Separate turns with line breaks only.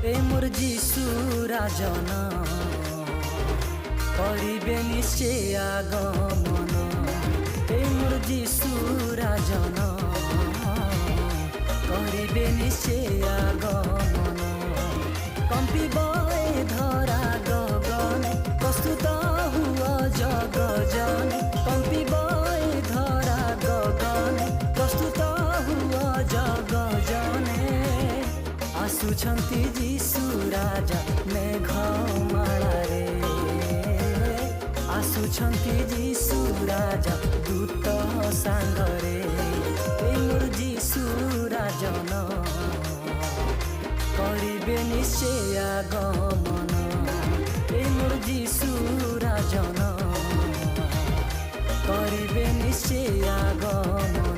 ए मोर जीशु राजन करिबे निश्चय आगमन। ए मोर जीशु राजन करिबे निश्चय आगमन। कंपिब ए धरा गगन प्रस्तुत हुआ जग जन। कंपिब ए धरा गगन प्रस्तुत हुआ जग जने। आसुछंती जीशु राजा मेघमालारे। आसुछंती जीशु राजा दूत सांगरे। ए मोर जीशु राजन करिबे निश्चय आगमन। ए मोर जीशु राजन करिबे निश्चय आगमन।